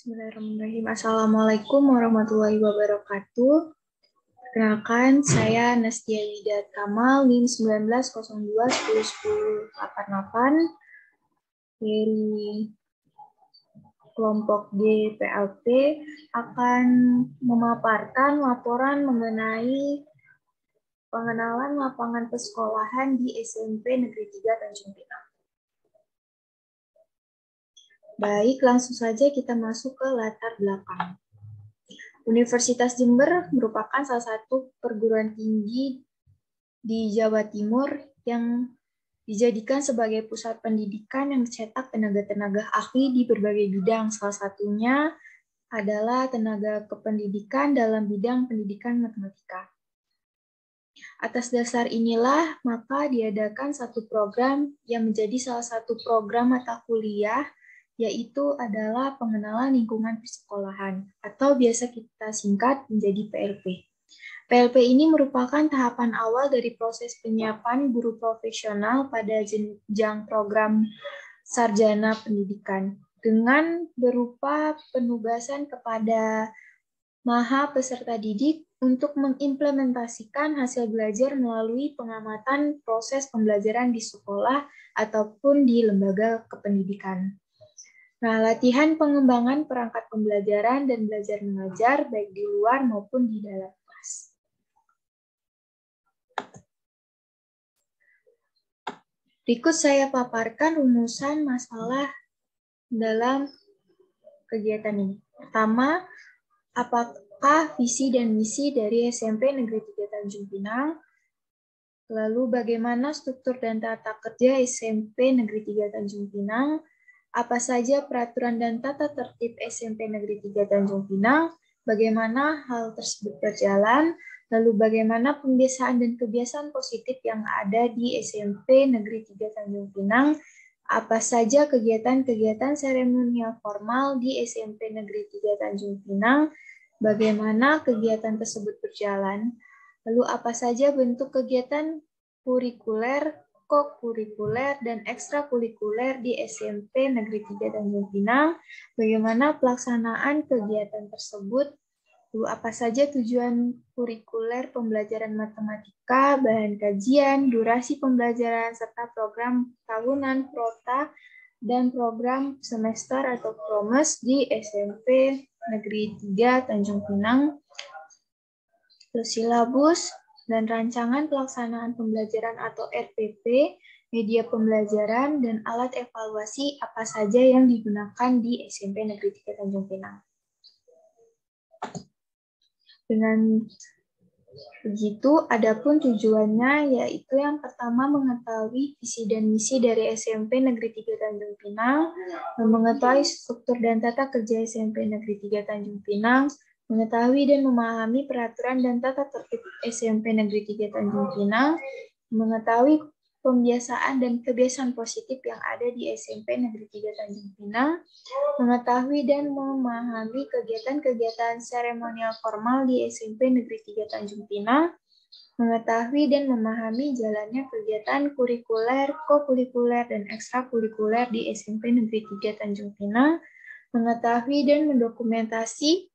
Bismillahirrahmanirrahim. Assalamualaikum warahmatullahi wabarakatuh. Perkenalkan, saya Nastia Widat Kamal, NIM 1902-1010-88 dari kelompok D PLP akan memaparkan laporan mengenai pengenalan lapangan persekolahan di SMP Negeri 3 Tanjung Pinang. Baik, langsung saja kita masuk ke latar belakang. Universitas Jember merupakan salah satu perguruan tinggi di Jawa Timur yang dijadikan sebagai pusat pendidikan yang mencetak tenaga-tenaga ahli di berbagai bidang. Salah satunya adalah tenaga kependidikan dalam bidang pendidikan matematika. Atas dasar inilah, maka diadakan satu program yang menjadi salah satu program mata kuliah, yaitu adalah pengenalan lingkungan persekolahan, atau biasa kita singkat menjadi PLP. PLP ini merupakan tahapan awal dari proses penyiapan guru profesional pada jenjang program sarjana pendidikan, dengan berupa penugasan kepada maha peserta didik untuk mengimplementasikan hasil belajar melalui pengamatan proses pembelajaran di sekolah ataupun di lembaga kependidikan. Nah, latihan pengembangan perangkat pembelajaran dan belajar mengajar baik di luar maupun di dalam kelas. Berikut saya paparkan rumusan masalah dalam kegiatan ini. Pertama, apakah visi dan misi dari SMP Negeri 3 Tanjung Pinang? Lalu bagaimana struktur dan tata kerja SMP Negeri 3 Tanjung Pinang? Apa saja peraturan dan tata tertib SMP Negeri 3 Tanjung Pinang? Bagaimana hal tersebut berjalan? Lalu bagaimana pembiasaan dan kebiasaan positif yang ada di SMP Negeri 3 Tanjung Pinang? Apa saja kegiatan-kegiatan seremonial formal di SMP Negeri 3 Tanjung Pinang? Bagaimana kegiatan tersebut berjalan? Lalu apa saja bentuk kegiatan kurikuler, kokurikuler, dan ekstrakurikuler di SMP Negeri 3 Tanjung Pinang? Bagaimana pelaksanaan kegiatan tersebut? Lalu apa saja tujuan kurikuler pembelajaran matematika, bahan kajian, durasi pembelajaran, serta program tahunan, prota, dan program semester atau promes di SMP Negeri 3 Tanjung Pinang? Terus silabus dan rancangan pelaksanaan pembelajaran atau RPP, media pembelajaran, dan alat evaluasi apa saja yang digunakan di SMP Negeri 3 Tanjung Pinang. Dengan begitu, adapun tujuannya yaitu yang pertama mengetahui visi dan misi dari SMP Negeri 3 Tanjung Pinang, mengetahui struktur dan tata kerja SMP Negeri 3 Tanjung Pinang, mengetahui dan memahami peraturan dan tata tertib SMP Negeri 3 Tanjung Pinang, mengetahui pembiasaan dan kebiasaan positif yang ada di SMP Negeri 3 Tanjung Pinang, mengetahui dan memahami kegiatan-kegiatan seremonial formal di SMP Negeri 3 Tanjung Pinang, mengetahui dan memahami jalannya kegiatan kurikuler, kokurikuler, dan ekstrakurikuler di SMP Negeri 3 Tanjung Pinang, mengetahui dan mendokumentasi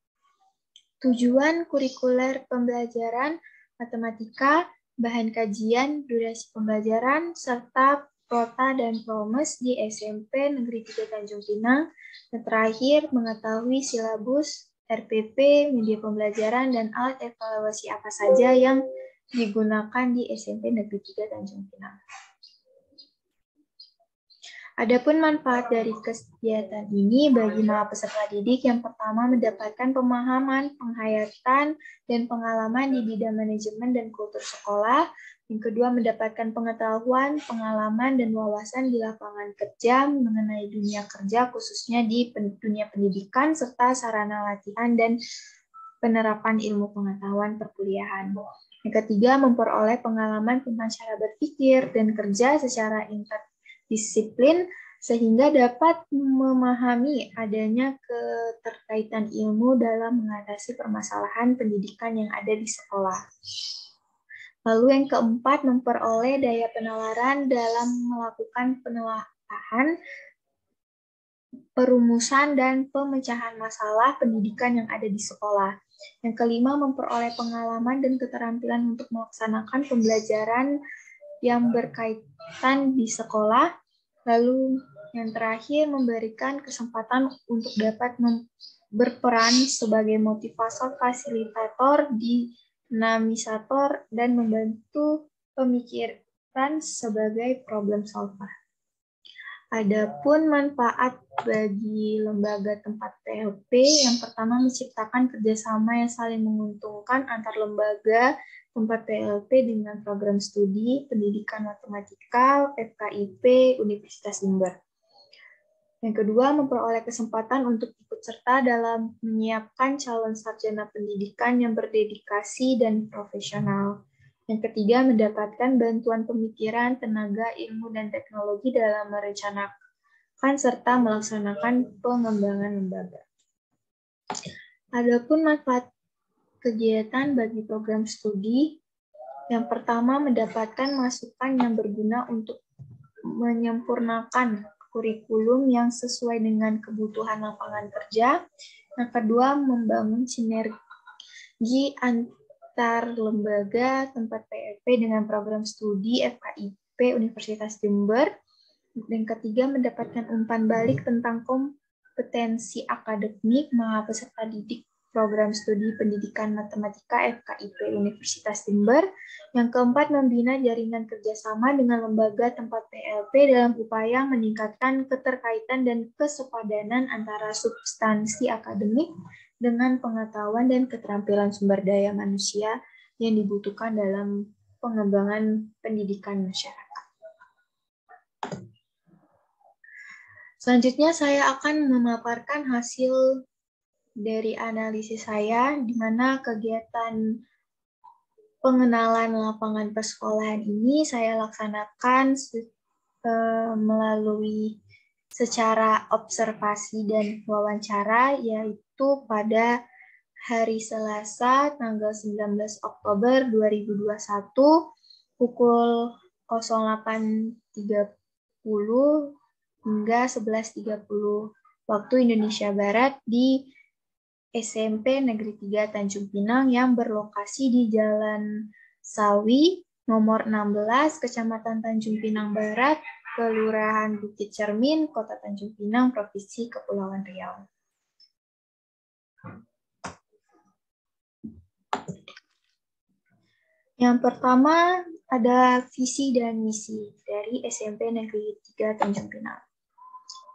tujuan kurikuler pembelajaran matematika, bahan kajian, durasi pembelajaran, serta prota dan promes di SMP Negeri 3 Tanjung Pinang. Dan terakhir, mengetahui silabus, RPP, media pembelajaran, dan alat evaluasi apa saja yang digunakan di SMP Negeri 3 Tanjung Pinang. Adapun manfaat dari kegiatan ini bagi para peserta didik yang pertama mendapatkan pemahaman, penghayatan, dan pengalaman di bidang manajemen dan kultur sekolah. Yang kedua mendapatkan pengetahuan, pengalaman, dan wawasan di lapangan kerja mengenai dunia kerja khususnya di dunia pendidikan serta sarana latihan dan penerapan ilmu pengetahuan perkuliahan. Yang ketiga memperoleh pengalaman tentang cara berpikir dan kerja secara disiplin sehingga dapat memahami adanya keterkaitan ilmu dalam mengatasi permasalahan pendidikan yang ada di sekolah. Lalu yang keempat, memperoleh daya penalaran dalam melakukan penelaahan perumusan dan pemecahan masalah pendidikan yang ada di sekolah. Yang kelima, memperoleh pengalaman dan keterampilan untuk melaksanakan pembelajaran yang berkaitan di sekolah. Lalu yang terakhir, memberikan kesempatan untuk dapat berperan sebagai motivator, fasilitator, dinamisator, dan membantu pemikiran sebagai problem solver. Adapun manfaat bagi lembaga tempat PLP, yang pertama menciptakan kerjasama yang saling menguntungkan antar lembaga tempat PLP dengan program studi pendidikan matematika FKIP Universitas Jember. Yang kedua, memperoleh kesempatan untuk ikut serta dalam menyiapkan calon sarjana pendidikan yang berdedikasi dan profesional. Yang ketiga, mendapatkan bantuan pemikiran, tenaga, ilmu, dan teknologi dalam merencanakan serta melaksanakan pengembangan lembaga. Adapun manfaat kegiatan bagi program studi, yang pertama, mendapatkan masukan yang berguna untuk menyempurnakan kurikulum yang sesuai dengan kebutuhan lapangan kerja. Yang kedua, membangun sinergi antar lembaga tempat PLP dengan program studi FKIP Universitas Jember. Dan ketiga, mendapatkan umpan balik tentang kompetensi akademik melalui peserta didik program studi pendidikan matematika FKIP Universitas Jember. Yang keempat, membina jaringan kerjasama dengan lembaga tempat PLP dalam upaya meningkatkan keterkaitan dan kesepadanan antara substansi akademik dengan pengetahuan dan keterampilan sumber daya manusia yang dibutuhkan dalam pengembangan pendidikan masyarakat. Selanjutnya saya akan memaparkan hasil dari analisis saya, di mana kegiatan pengenalan lapangan persekolahan ini saya laksanakan melalui secara observasi dan wawancara, yaitu pada hari Selasa tanggal 19 Oktober 2021 pukul 08.30 hingga 11.30 waktu Indonesia Barat di SMP Negeri 3 Tanjung Pinang yang berlokasi di Jalan Sawi, nomor 16, Kecamatan Tanjung Pinang Barat, Kelurahan Bukit Cermin, Kota Tanjung Pinang, Provinsi Kepulauan Riau. Yang pertama ada visi dan misi dari SMP Negeri 3 Tanjung Pinang,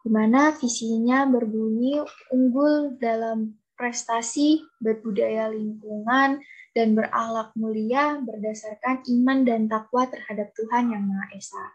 di mana visinya berbunyi unggul dalam prestasi, berbudaya lingkungan, dan berakhlak mulia berdasarkan iman dan takwa terhadap Tuhan Yang Maha Esa.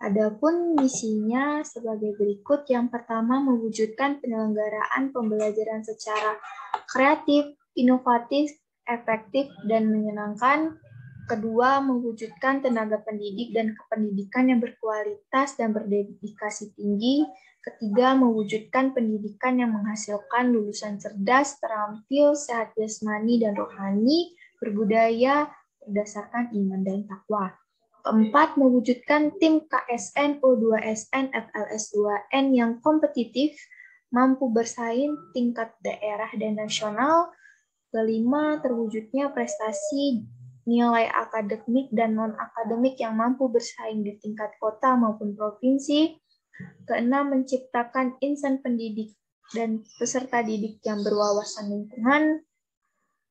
Adapun misinya sebagai berikut. Yang pertama, mewujudkan penyelenggaraan pembelajaran secara kreatif, inovatif, efektif, dan menyenangkan. Kedua, mewujudkan tenaga pendidik dan kependidikan yang berkualitas dan berdedikasi tinggi. Ketiga, mewujudkan pendidikan yang menghasilkan lulusan cerdas, terampil, sehat jasmani dan rohani, berbudaya berdasarkan iman dan takwa. Keempat, mewujudkan tim KSN, O2SN, FLS2N yang kompetitif, mampu bersaing tingkat daerah dan nasional. Kelima, terwujudnya prestasi nilai akademik dan non-akademik yang mampu bersaing di tingkat kota maupun provinsi. Keenam, menciptakan insan pendidik dan peserta didik yang berwawasan lingkungan.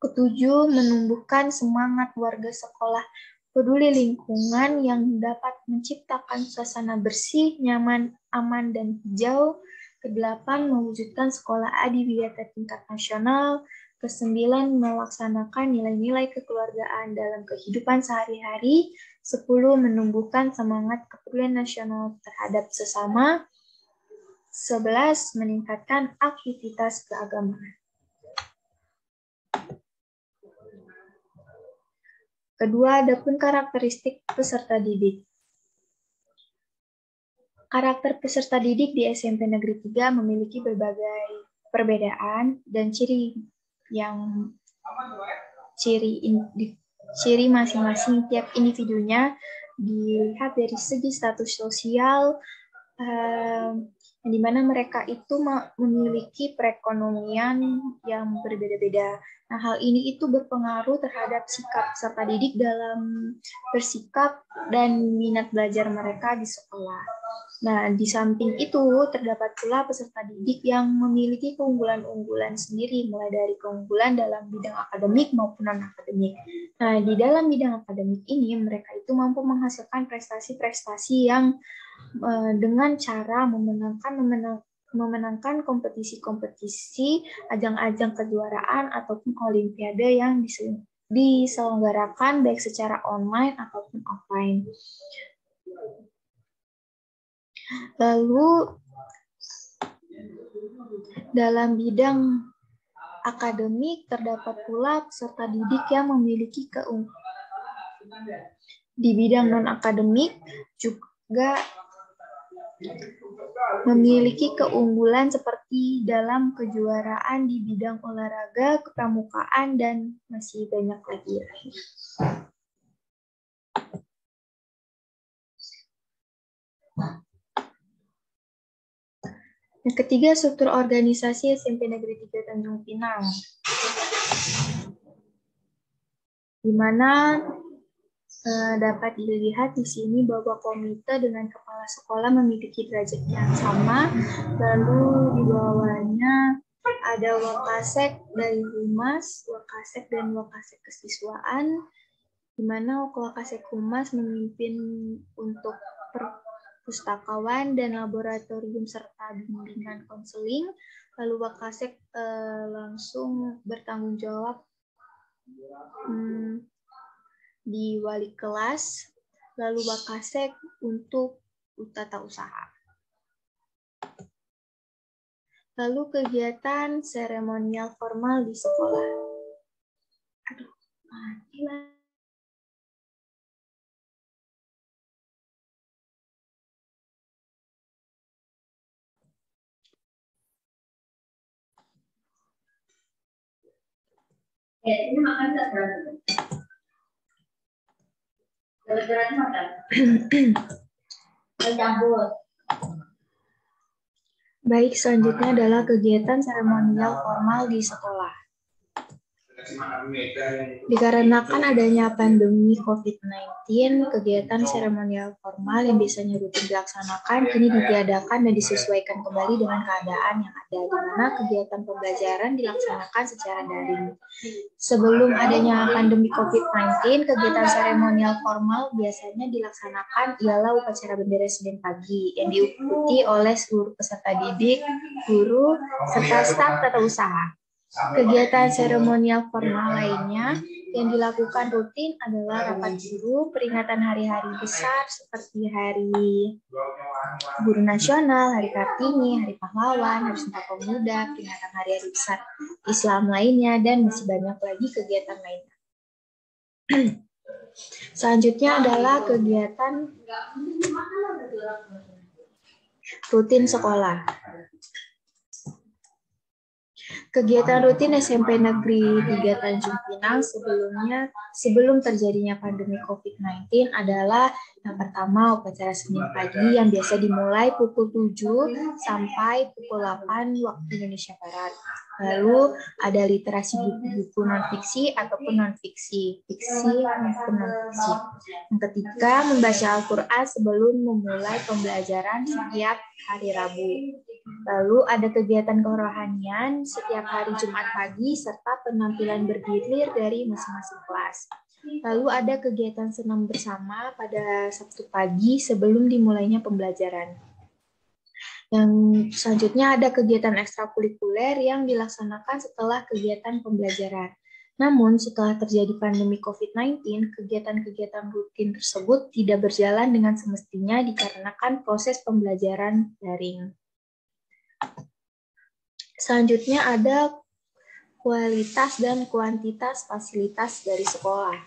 Ketujuh, menumbuhkan semangat warga sekolah peduli lingkungan yang dapat menciptakan suasana bersih, nyaman, aman, dan hijau. Kedelapan, mewujudkan sekolah adiwiyata tingkat nasional. Kesembilan, melaksanakan nilai-nilai kekeluargaan dalam kehidupan sehari-hari. 10, menumbuhkan semangat kepedulian nasional terhadap sesama. 11, meningkatkan aktivitas keagamaan. Kedua, adapun karakteristik peserta didik. Karakter peserta didik di SMP Negeri 3 memiliki berbagai perbedaan dan ciri masing-masing tiap individunya dilihat dari segi status sosial, di mana mereka itu memiliki perekonomian yang berbeda-beda. Nah, hal ini itu berpengaruh terhadap sikap peserta didik dalam bersikap dan minat belajar mereka di sekolah. Nah, di samping itu, terdapat pula peserta didik yang memiliki keunggulan-unggulan sendiri, mulai dari keunggulan dalam bidang akademik maupun non-akademik. Nah, di dalam bidang akademik ini, mereka itu mampu menghasilkan prestasi-prestasi yang dengan cara memenangkan kompetisi-kompetisi, ajang-ajang kejuaraan, ataupun olimpiade yang diselenggarakan baik secara online ataupun offline. Lalu dalam bidang akademik terdapat pula peserta didik yang memiliki di bidang non-akademik juga memiliki keunggulan seperti dalam kejuaraan di bidang olahraga, kepramukaan, dan masih banyak lagi. Yang ketiga, struktur organisasi SMP Negeri 3 Tanjung Pinang. Di mana dapat dilihat di sini bahwa komite dengan kepala sekolah memiliki derajat yang sama, lalu di bawahnya ada Wakasek dari Humas, Wakasek dan Wakasek Kesiswaan, di mana Wakasek Humas memimpin untuk perpustakawan dan laboratorium serta bimbingan konseling, lalu Wakasek langsung bertanggung jawab di wali kelas, lalu Wakasek untuk tata usaha. Lalu kegiatan seremonial formal di sekolah. Aduh, mati lah. Ini makan tak berapa? Berat makan. Campur. Baik, selanjutnya adalah kegiatan seremonial formal di sekolah. Dikarenakan adanya pandemi COVID-19, kegiatan seremonial formal yang biasanya rutin dilaksanakan kini ditiadakan dan disesuaikan kembali dengan keadaan yang ada, di mana kegiatan pembelajaran dilaksanakan secara daring. Sebelum adanya pandemi COVID-19, kegiatan seremonial formal biasanya dilaksanakan ialah upacara bendera Senin pagi yang diikuti oleh seluruh peserta didik, guru, serta staf tata usaha. Kegiatan seremonial formal lainnya yang dilakukan rutin adalah rapat guru, peringatan hari-hari besar seperti Hari Guru Nasional, Hari Kartini, Hari Pahlawan, Hari Sumpah Pemuda, peringatan hari-hari besar Islam lainnya, dan masih banyak lagi kegiatan lainnya. Selanjutnya adalah kegiatan rutin sekolah. Kegiatan rutin SMP Negeri 3 Tanjung Pinang sebelum terjadinya pandemi COVID-19 adalah yang pertama upacara Senin pagi yang biasa dimulai pukul 7 sampai pukul 8 waktu Indonesia Barat. Lalu ada literasi buku-buku non-fiksi ataupun non-fiksi, fiksi maupun non-fiksi. Yang ketiga, membaca Al-Quran sebelum memulai pembelajaran setiap hari Rabu. Lalu ada kegiatan kerohanian setiap hari Jumat pagi serta penampilan bergilir dari masing-masing kelas. Lalu ada kegiatan senam bersama pada Sabtu pagi sebelum dimulainya pembelajaran. Yang selanjutnya ada kegiatan ekstrakurikuler yang dilaksanakan setelah kegiatan pembelajaran. Namun setelah terjadi pandemi COVID-19, kegiatan-kegiatan rutin tersebut tidak berjalan dengan semestinya dikarenakan proses pembelajaran daring. Selanjutnya ada kualitas dan kuantitas fasilitas dari sekolah.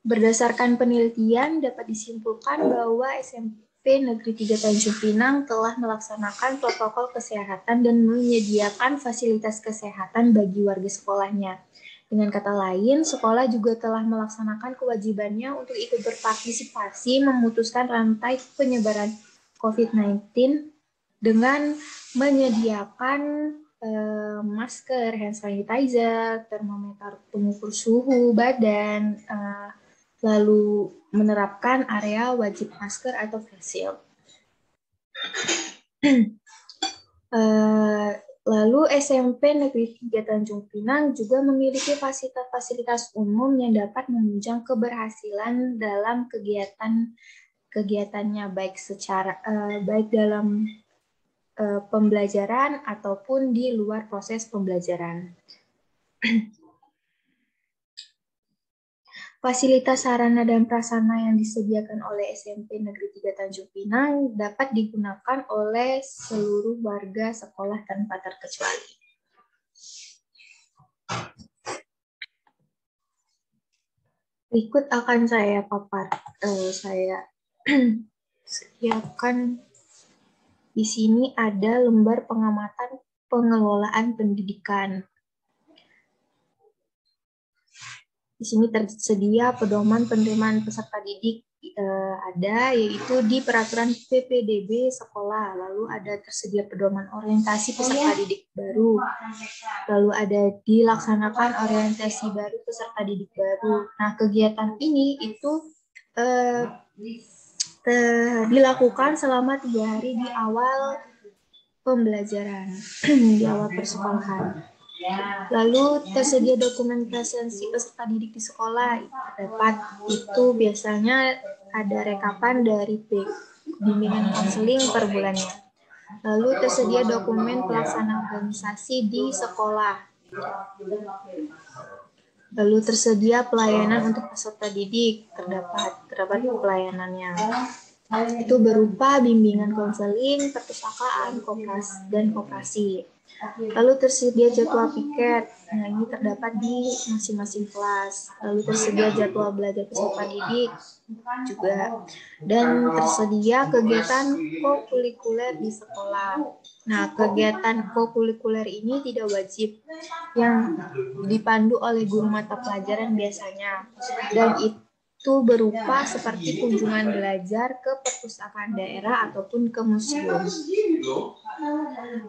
Berdasarkan penelitian dapat disimpulkan bahwa SMP Negeri 3 Tanjung Pinang telah melaksanakan protokol kesehatan dan menyediakan fasilitas kesehatan bagi warga sekolahnya. Dengan kata lain, sekolah juga telah melaksanakan kewajibannya untuk ikut berpartisipasi memutuskan rantai penyebaran COVID-19 dengan menyediakan masker, hand sanitizer, termometer pengukur suhu badan, lalu menerapkan area wajib masker atau face shield. Lalu SMP Negeri 3 Tanjung Pinang juga memiliki fasilitas-fasilitas umum yang dapat menunjang keberhasilan dalam kegiatannya baik dalam pembelajaran ataupun di luar proses pembelajaran. Fasilitas sarana dan prasarana yang disediakan oleh SMP Negeri 3 Tanjung Pinang dapat digunakan oleh seluruh warga sekolah tanpa terkecuali. Berikut akan saya saya sediakan. Di sini ada lembar pengamatan pengelolaan pendidikan. Di sini tersedia pedoman penerimaan peserta didik ada, yaitu di peraturan PPDB sekolah. Lalu ada tersedia pedoman orientasi peserta didik baru. Lalu ada dilaksanakan orientasi baru peserta didik baru. Nah, kegiatan ini itu dilakukan selama 3 hari di awal pembelajaran, di awal persekolahan. Lalu tersedia dokumen presensi peserta didik di sekolah. Terdapat itu biasanya ada rekapan dari bimbingan konseling per bulannya. Lalu tersedia dokumen pelaksana organisasi di sekolah. Lalu tersedia pelayanan untuk peserta didik, terdapat pelayanannya. Itu berupa bimbingan konseling, perpustakaan, dan koperasi. Lalu tersedia jadwal piket. Nah, ini terdapat di masing-masing kelas. Lalu tersedia jadwal belajar peserta didik juga. Dan tersedia kegiatan kokurikuler di sekolah. Nah, kegiatan kokurikuler ini tidak wajib, yang dipandu oleh guru mata pelajaran biasanya. Dan itu berupa seperti kunjungan belajar ke perpustakaan daerah ataupun ke museum.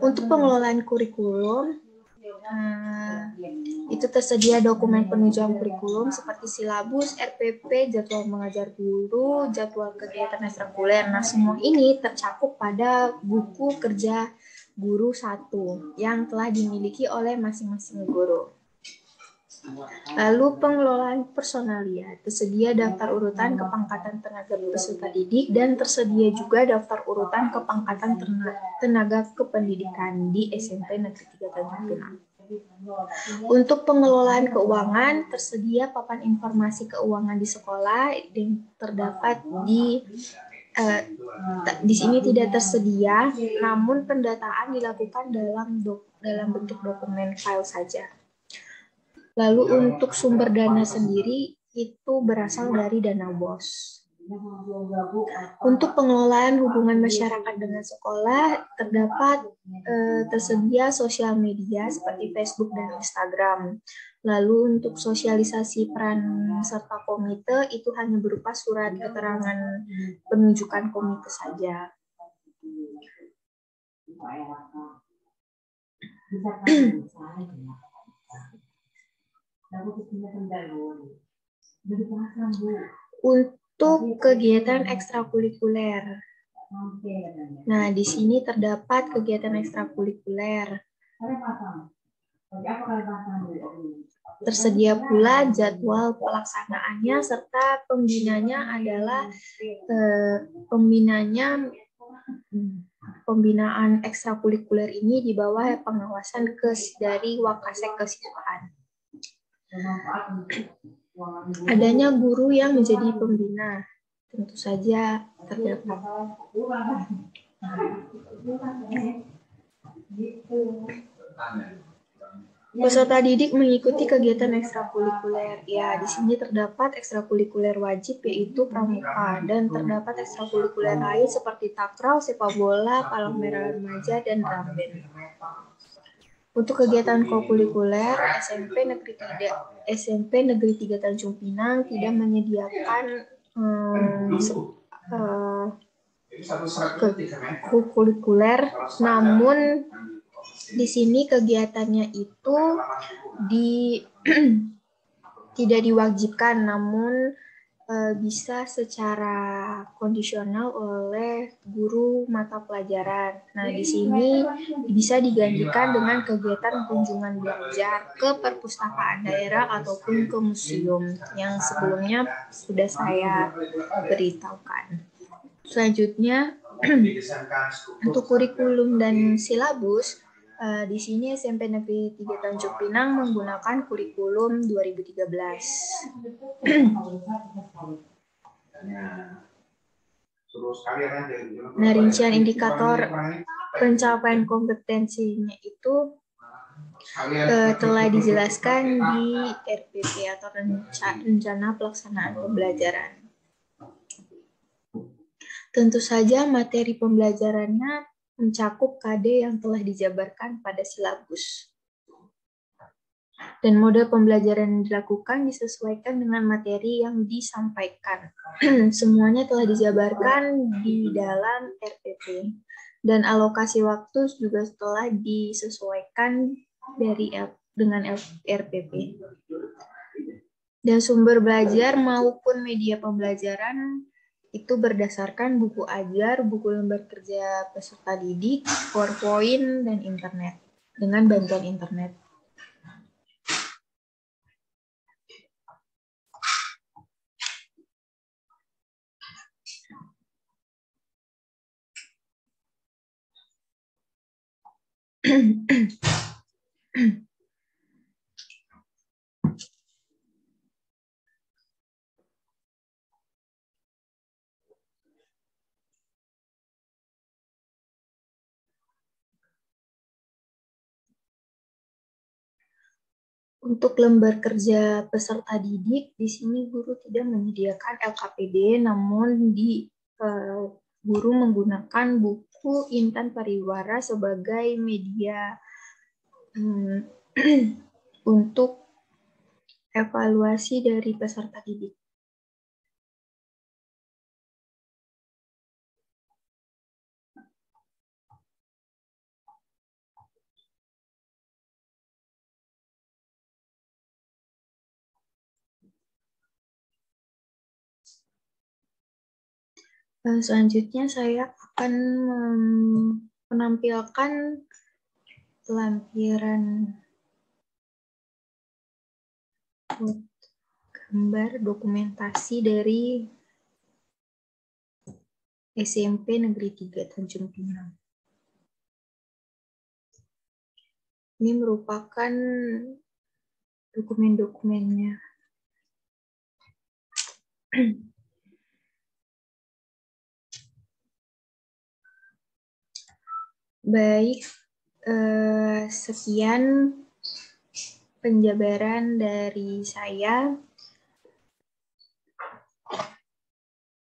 Untuk pengelolaan kurikulum, itu tersedia dokumen penunjang kurikulum seperti silabus, RPP, jadwal mengajar guru, jadwal kegiatan ekstrakurikuler. Nah, semua ini tercakup pada buku kerja guru 1 yang telah dimiliki oleh masing-masing guru. Lalu pengelolaan personalia, tersedia daftar urutan kepangkatan tenaga peserta didik dan tersedia juga daftar urutan kepangkatan tenaga kependidikan di SMP Negeri 3 Tanjung Pinang. Untuk pengelolaan keuangan, tersedia papan informasi keuangan di sekolah yang terdapat di sini tidak tersedia, namun pendataan dilakukan dalam bentuk dokumen file saja. Lalu untuk sumber dana sendiri itu berasal dari dana BOS. Untuk pengelolaan hubungan masyarakat dengan sekolah tersedia sosial media seperti Facebook dan Instagram. Lalu untuk sosialisasi peran serta komite itu hanya berupa surat keterangan penunjukan komite saja. Untuk kegiatan ekstrakurikuler. Nah, di sini terdapat kegiatan ekstrakurikuler. Tersedia pula jadwal pelaksanaannya serta pembinanya adalah pembinaan ekstrakurikuler ini di bawah pengawasan dari Wakasek Kesiswaan. Adanya guru yang menjadi pembina tentu saja terdapat. Peserta didik mengikuti kegiatan ekstrakurikuler. Ya, di sini terdapat ekstrakurikuler wajib yaitu pramuka dan terdapat ekstrakurikuler lain seperti takraw, sepak bola, palang merah remaja dan drum band. Untuk kegiatan kokurikuler, SMP Negeri 3 Tanjung Pinang tidak menyediakan kurikuler, namun di sini kegiatannya itu tidak diwajibkan, namun bisa secara kondisional oleh guru mata pelajaran. Nah, di sini bisa digantikan dengan kegiatan kunjungan belajar ke perpustakaan daerah ataupun ke museum yang sebelumnya sudah saya beritahukan. Selanjutnya, untuk kurikulum dan silabus, di sini SMP Negeri 3 Tanjung Pinang menggunakan kurikulum 2013. Nah, rincian indikator pencapaian kompetensinya itu telah dijelaskan di RPP atau Rencana Pelaksanaan Pembelajaran. Tentu saja materi pembelajarannya mencakup KD yang telah dijabarkan pada silabus. Dan mode pembelajaran yang dilakukan disesuaikan dengan materi yang disampaikan. Semuanya telah dijabarkan di dalam RPP. Dan alokasi waktu juga telah disesuaikan dengan RPP. Dan sumber belajar maupun media pembelajaran itu berdasarkan buku ajar, buku lembar kerja peserta didik, PowerPoint, dan internet, dengan bantuan internet. Untuk lembar kerja peserta didik, di sini guru tidak menyediakan LKPD, namun guru menggunakan buku Intan Pariwara sebagai media untuk evaluasi dari peserta didik. Selanjutnya saya akan menampilkan lampiran gambar dokumentasi dari SMP Negeri 3 Tanjung Pinang. Ini merupakan dokumen-dokumennya. Baik, sekian penjabaran dari saya.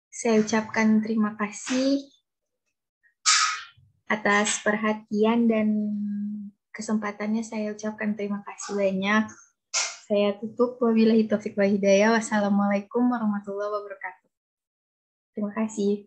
Saya ucapkan terima kasih atas perhatian dan kesempatannya. Saya ucapkan terima kasih banyak. Saya tutup. Wabillahi taufiq wal hidayah. Wassalamualaikum warahmatullahi wabarakatuh. Terima kasih.